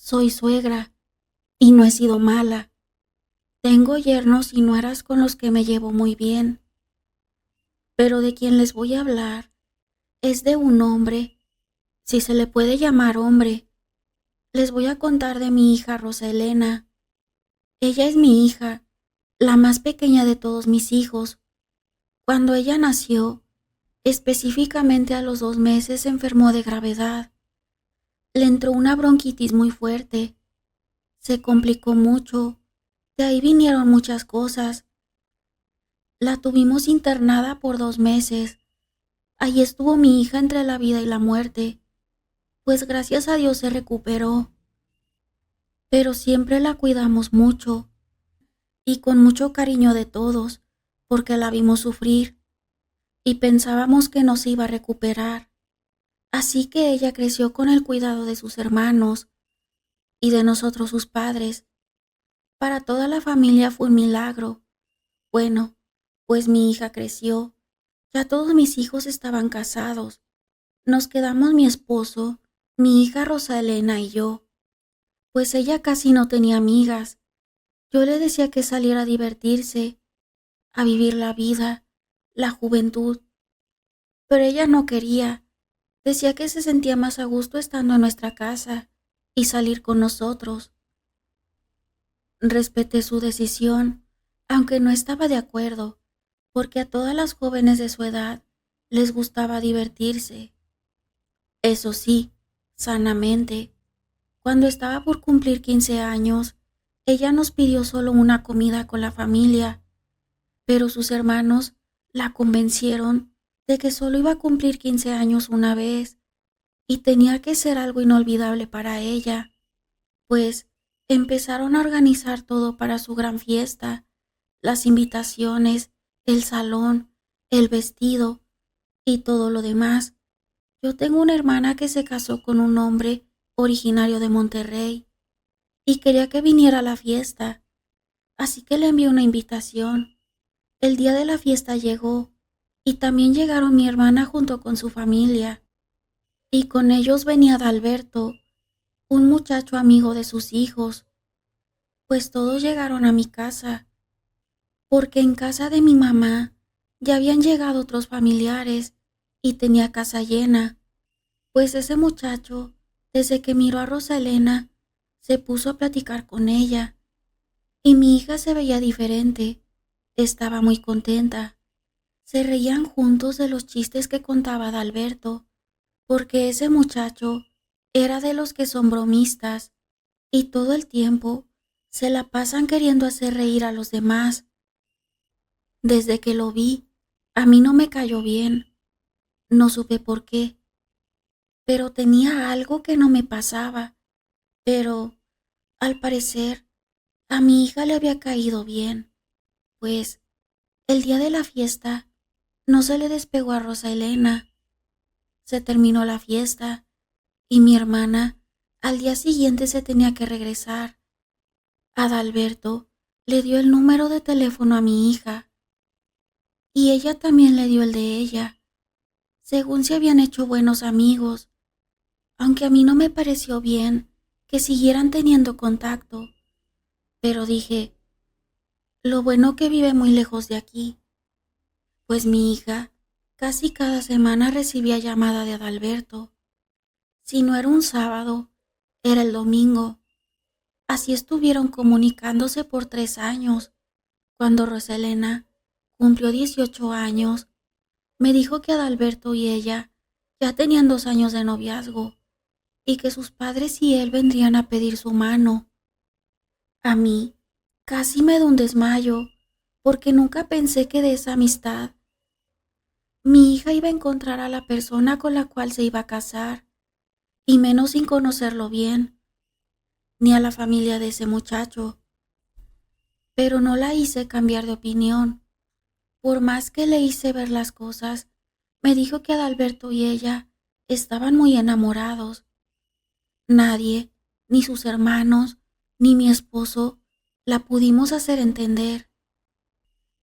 Soy suegra y no he sido mala. Tengo yernos y nueras con los que me llevo muy bien. Pero de quien les voy a hablar es de un hombre, si se le puede llamar hombre. Les voy a contar de mi hija Rosa Elena. Ella es mi hija, la más pequeña de todos mis hijos. Cuando ella nació, específicamente a los 2 meses se enfermó de gravedad. Le entró una bronquitis muy fuerte. Se complicó mucho. De ahí vinieron muchas cosas. La tuvimos internada por 2 meses. Ahí estuvo mi hija entre la vida y la muerte, pues gracias a Dios se recuperó. Pero siempre la cuidamos mucho y con mucho cariño de todos, porque la vimos sufrir y pensábamos que no se iba a recuperar. Así que ella creció con el cuidado de sus hermanos y de nosotros sus padres. Para toda la familia fue un milagro. Bueno, pues mi hija creció. Ya todos mis hijos estaban casados. Nos quedamos mi esposo, mi hija Rosa Elena y yo, pues ella casi no tenía amigas. Yo le decía que saliera a divertirse, a vivir la vida, la juventud, pero ella no quería. Decía que se sentía más a gusto estando en nuestra casa y salir con nosotros. Respeté su decisión, aunque no estaba de acuerdo, porque a todas las jóvenes de su edad les gustaba divertirse. Eso sí, sanamente. Cuando estaba por cumplir 15 años, ella nos pidió solo una comida con la familia, pero sus hermanos la convencieron de que solo iba a cumplir 15 años una vez y tenía que ser algo inolvidable para ella, pues empezaron a organizar todo para su gran fiesta, las invitaciones, el salón, el vestido y todo lo demás. Yo tengo una hermana que se casó con un hombre originario de Monterrey y quería que viniera a la fiesta, así que le envié una invitación. El día de la fiesta llegó y también llegaron mi hermana junto con su familia, y con ellos venía Adalberto, un muchacho amigo de sus hijos, pues todos llegaron a mi casa, porque en casa de mi mamá ya habían llegado otros familiares y tenía casa llena, pues ese muchacho, desde que miró a Rosa Elena, se puso a platicar con ella. Y mi hija se veía diferente, estaba muy contenta. Se reían juntos de los chistes que contaba Adalberto, porque ese muchacho era de los que son bromistas y todo el tiempo se la pasan queriendo hacer reír a los demás. Desde que lo vi, a mí no me cayó bien, no supe por qué, pero tenía algo que no me pasaba, pero, al parecer, a mi hija le había caído bien, pues el día de la fiesta no se le despegó a Rosa Elena. Se terminó la fiesta y mi hermana al día siguiente se tenía que regresar. Adalberto le dio el número de teléfono a mi hija y ella también le dio el de ella, según se habían hecho buenos amigos, aunque a mí no me pareció bien que siguieran teniendo contacto, pero dije, lo bueno que vive muy lejos de aquí, pues mi hija casi cada semana recibía llamada de Adalberto. Si no era un sábado, era el domingo. Así estuvieron comunicándose por 3 años. Cuando Roselena cumplió 18 años, me dijo que Adalberto y ella ya tenían 2 años de noviazgo y que sus padres y él vendrían a pedir su mano. A mí casi me da un desmayo, porque nunca pensé que de esa amistad mi hija iba a encontrar a la persona con la cual se iba a casar, y menos sin conocerlo bien, ni a la familia de ese muchacho. Pero no la hice cambiar de opinión. Por más que le hice ver las cosas, me dijo que Adalberto y ella estaban muy enamorados. Nadie, ni sus hermanos, ni mi esposo, la pudimos hacer entender.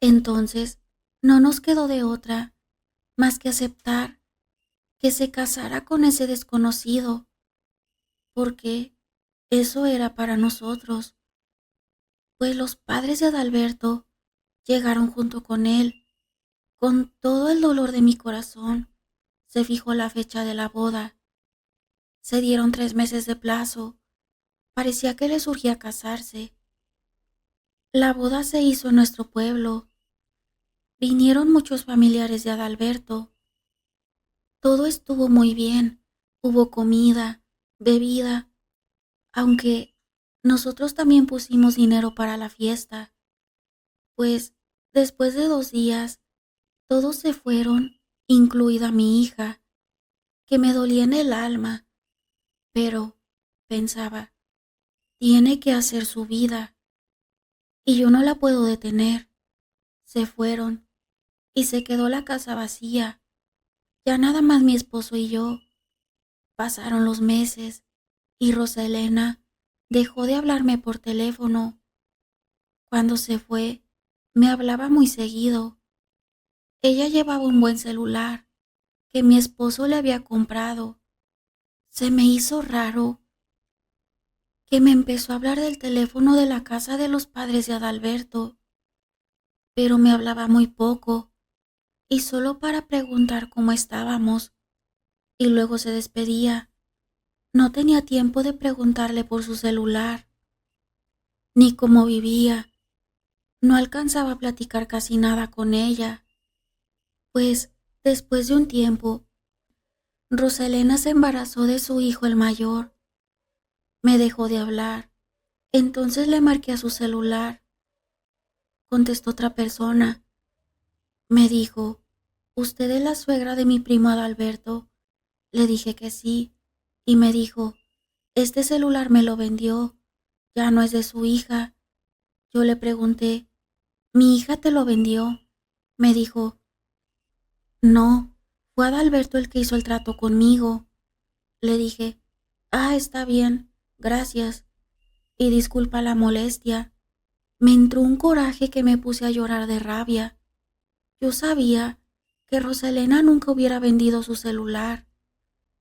Entonces, no nos quedó de otra más que aceptar que se casara con ese desconocido, porque Eso era para nosotros, pues los padres de Adalberto llegaron junto con él. Con todo el dolor de mi corazón, se fijó la fecha de la boda. Se dieron 3 meses de plazo. Parecía que le surgía casarse. La boda se hizo en nuestro pueblo. Vinieron muchos familiares de Adalberto. Todo estuvo muy bien. Hubo comida, bebida, aunque nosotros también pusimos dinero para la fiesta, pues después de 2 días todos se fueron, incluida mi hija, que me dolía en el alma, pero pensaba, tiene que hacer su vida y yo no la puedo detener. Se fueron y se quedó la casa vacía, ya nada más mi esposo y yo. Pasaron los meses y Rosa Elena dejó de hablarme por teléfono. Cuando se fue, me hablaba muy seguido. Ella llevaba un buen celular que mi esposo le había comprado. Se me hizo raro que me empezó a hablar del teléfono de la casa de los padres de Adalberto, pero me hablaba muy poco y solo para preguntar cómo estábamos, y luego se despedía. No tenía tiempo de preguntarle por su celular, ni cómo vivía. No alcanzaba a platicar casi nada con ella, pues después de un tiempo, Rosa Elena se embarazó de su hijo el mayor. Me dejó de hablar. Entonces le marqué a su celular. Contestó otra persona. Me dijo, ¿usted es la suegra de mi primo Adalberto? Le dije que sí, y me dijo, este celular me lo vendió, ya no es de su hija. Yo le pregunté, ¿mi hija te lo vendió? Me dijo, no, fue Adalberto el que hizo el trato conmigo. Le dije, está bien, gracias, y disculpa la molestia. Me entró un coraje que me puse a llorar de rabia. Yo sabía que Rosa Elena nunca hubiera vendido su celular,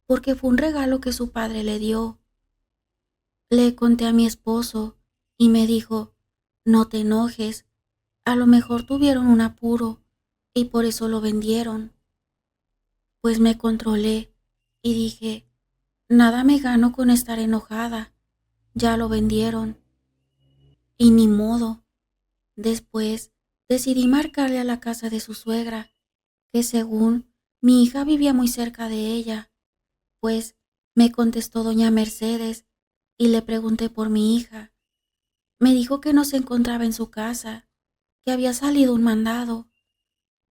porque fue un regalo que su padre le dio. Le conté a mi esposo y me dijo, no te enojes, a lo mejor tuvieron un apuro y por eso lo vendieron. Pues me controlé y dije, nada me gano con estar enojada, ya lo vendieron. Y ni modo. Después decidí marcarle a la casa de su suegra, que según mi hija vivía muy cerca de ella. Pues me contestó doña Mercedes y le pregunté por mi hija. Me dijo que no se encontraba en su casa, que había salido un mandado,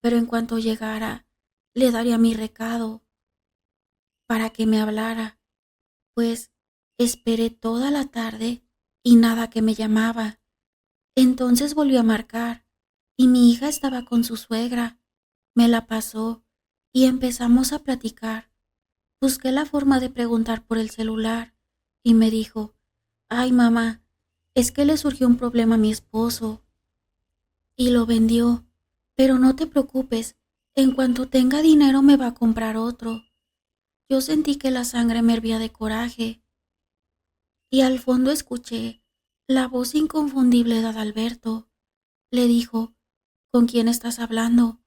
pero en cuanto llegara le daría mi recado para que me hablara. Pues esperé toda la tarde y nada que me llamaba. Entonces volvió a marcar y mi hija estaba con su suegra. Me la pasó y empezamos a platicar. Busqué la forma de preguntar por el celular y me dijo, ay mamá, es que le surgió un problema a mi esposo y lo vendió, pero no te preocupes, en cuanto tenga dinero me va a comprar otro. Yo sentí que la sangre me hervía de coraje y al fondo escuché la voz inconfundible de Adalberto. Le dijo, ¿con quién estás hablando?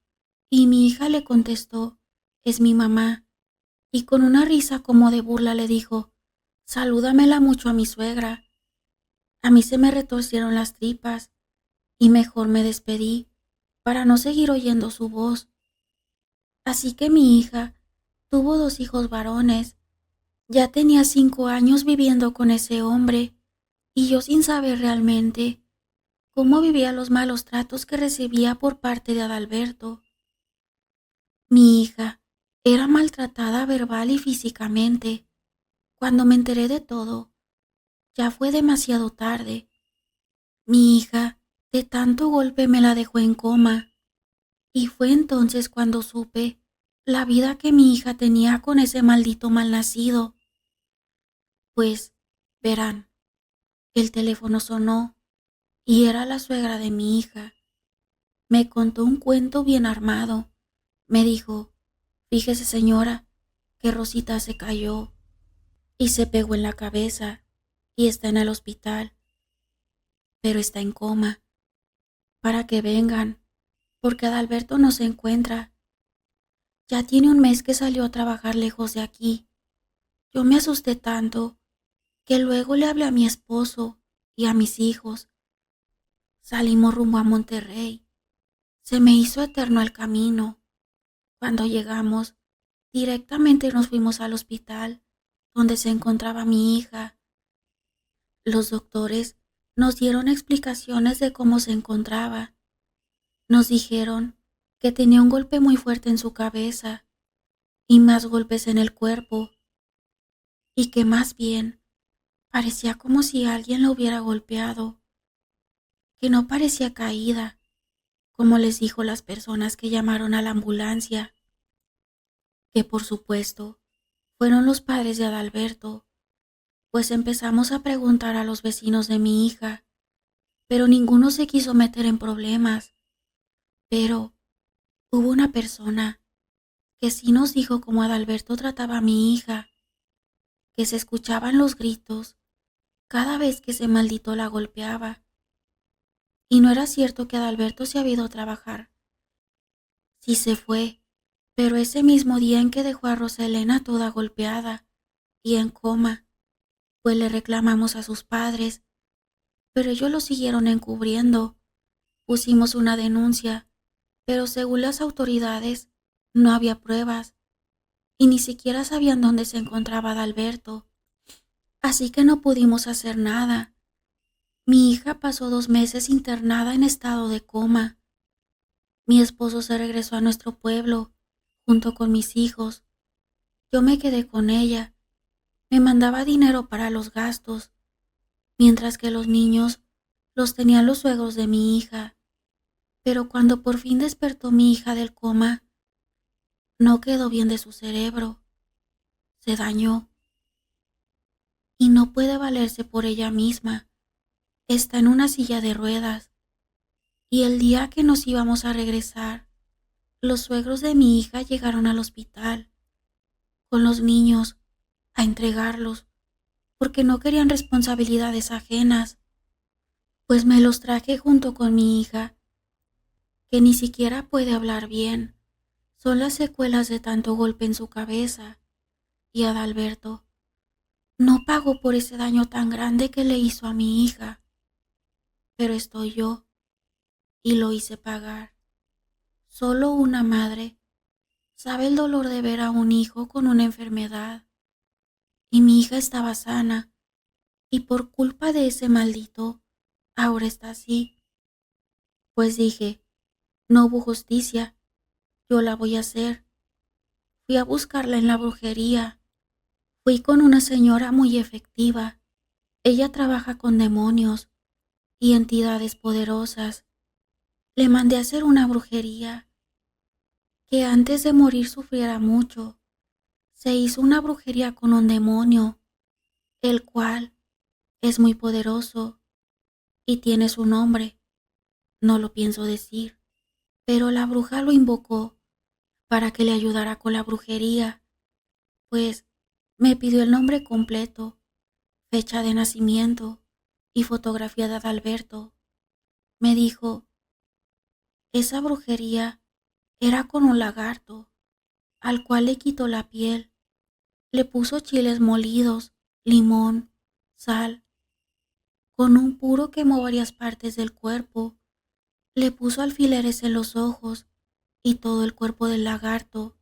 Y mi hija le contestó, es mi mamá. Y con una risa como de burla le dijo, salúdamela mucho a mi suegra. A mí se me retorcieron las tripas y mejor me despedí para no seguir oyendo su voz. Así que mi hija tuvo 2 hijos varones. Ya tenía 5 años viviendo con ese hombre y yo sin saber realmente cómo vivía los malos tratos que recibía por parte de Adalberto. Mi hija era maltratada verbal y físicamente. Cuando me enteré de todo, ya fue demasiado tarde. Mi hija de tanto golpe me la dejó en coma y fue entonces cuando supe la vida que mi hija tenía con ese maldito malnacido. Pues, verán, el teléfono sonó y era la suegra de mi hija. Me contó un cuento bien armado. Me dijo, fíjese señora, que Rosita se cayó y se pegó en la cabeza. y está en el hospital, pero está en coma. Para que vengan, porque Adalberto no se encuentra. Ya tiene un mes que salió a trabajar lejos de aquí. Yo me asusté tanto que luego le hablé a mi esposo y a mis hijos. Salimos rumbo a Monterrey. Se me hizo eterno el camino. Cuando llegamos, directamente nos fuimos al hospital donde se encontraba mi hija. Los doctores nos dieron explicaciones de cómo se encontraba. Nos dijeron que tenía un golpe muy fuerte en su cabeza y más golpes en el cuerpo, y que más bien parecía como si alguien la hubiera golpeado, que no parecía caída, como les dijo las personas que llamaron a la ambulancia, que por supuesto fueron los padres de Adalberto, pues empezamos a preguntar a los vecinos de mi hija, pero ninguno se quiso meter en problemas. Pero hubo una persona que sí nos dijo cómo Adalberto trataba a mi hija, que se escuchaban los gritos cada vez que ese maldito la golpeaba. Y no era cierto que Adalberto se había ido a trabajar. Sí se fue, pero ese mismo día en que dejó a Rosa Elena toda golpeada y en coma, pues le reclamamos a sus padres, pero ellos lo siguieron encubriendo. Pusimos una denuncia, pero según las autoridades no había pruebas y ni siquiera sabían dónde se encontraba Adalberto. Así que no pudimos hacer nada. Mi hija pasó 2 meses internada en estado de coma. Mi esposo se regresó a nuestro pueblo junto con mis hijos. Yo me quedé con ella. Me mandaba dinero para los gastos, mientras que los niños los tenían los suegros de mi hija. Pero cuando por fin despertó mi hija del coma, no quedó bien de su cerebro. Se dañó y no puede valerse por ella misma. Está en una silla de ruedas. Y el día que nos íbamos a regresar, los suegros de mi hija llegaron al hospital con los niños a entregarlos porque no querían responsabilidades ajenas, pues me los traje junto con mi hija, que ni siquiera puede hablar bien. Son las secuelas de tanto golpe en su cabeza. Y Adalberto no pagó por ese daño tan grande que le hizo a mi hija, pero estoy yo y lo hice pagar. Solo una madre sabe el dolor de ver a un hijo con una enfermedad, y mi hija estaba sana, y por culpa de ese maldito, ahora está así. Pues dije, no hubo justicia, yo la voy a hacer. Fui a buscarla en la brujería. Fui con una señora muy efectiva. Ella trabaja con demonios y entidades poderosas. Le mandé a hacer una brujería, que antes de morir sufriera mucho. Se hizo una brujería con un demonio, el cual es muy poderoso y tiene su nombre. No lo pienso decir, pero la bruja lo invocó para que le ayudara con la brujería, pues me pidió el nombre completo, fecha de nacimiento y fotografía de Adalberto. Me dijo, esa brujería era con un lagarto, al cual le quitó la piel, le puso chiles molidos, limón, sal. Con un puro quemó varias partes del cuerpo, le puso alfileres en los ojos y todo el cuerpo del lagarto.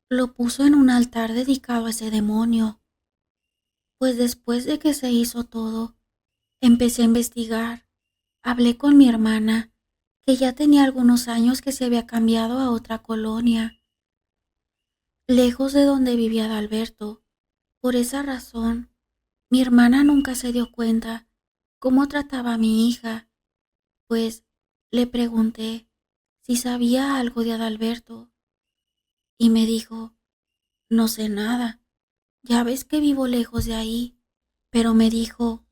Lo puso en un altar dedicado a ese demonio. Pues después de que se hizo todo, empecé a investigar. Hablé con mi hermana, que ya tenía algunos años que se había cambiado a otra colonia, lejos de donde vivía Adalberto. Por esa razón, mi hermana nunca se dio cuenta cómo trataba a mi hija, pues le pregunté si sabía algo de Adalberto y me dijo, no sé nada, ya ves que vivo lejos de ahí, pero me dijo,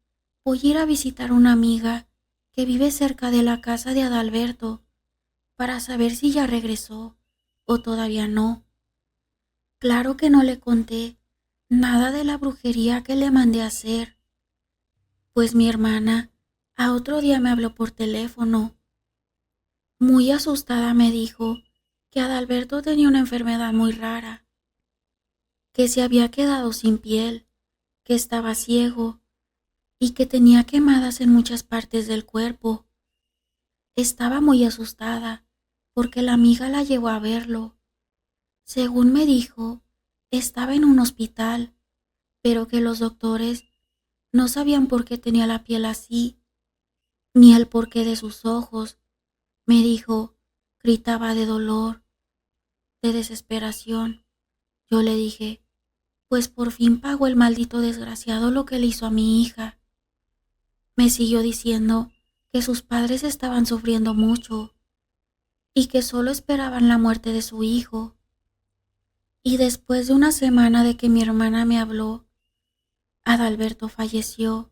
voy a ir a visitar una amiga que vive cerca de la casa de Adalberto para saber si ya regresó o todavía no. Claro que no le conté nada de la brujería que le mandé a hacer, Pues mi hermana a otro día me habló por teléfono. Muy asustada me dijo que Adalberto tenía una enfermedad muy rara, que se había quedado sin piel, que estaba ciego y que tenía quemadas en muchas partes del cuerpo. Estaba muy asustada porque la amiga la llevó a verlo. Según me dijo, estaba en un hospital, pero que los doctores no sabían por qué tenía la piel así, ni el porqué de sus ojos. Me dijo, gritaba de dolor, de desesperación. Yo le dije, pues por fin pagó el maldito desgraciado lo que le hizo a mi hija. Me siguió diciendo que sus padres estaban sufriendo mucho y que solo esperaban la muerte de su hijo. Y después de una semana de que mi hermana me habló, Adalberto falleció.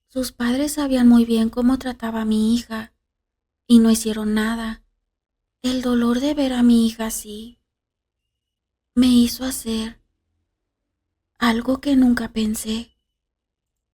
Sus padres sabían muy bien cómo trataba a mi hija y no hicieron nada. El dolor de ver a mi hija así me hizo hacer algo que nunca pensé.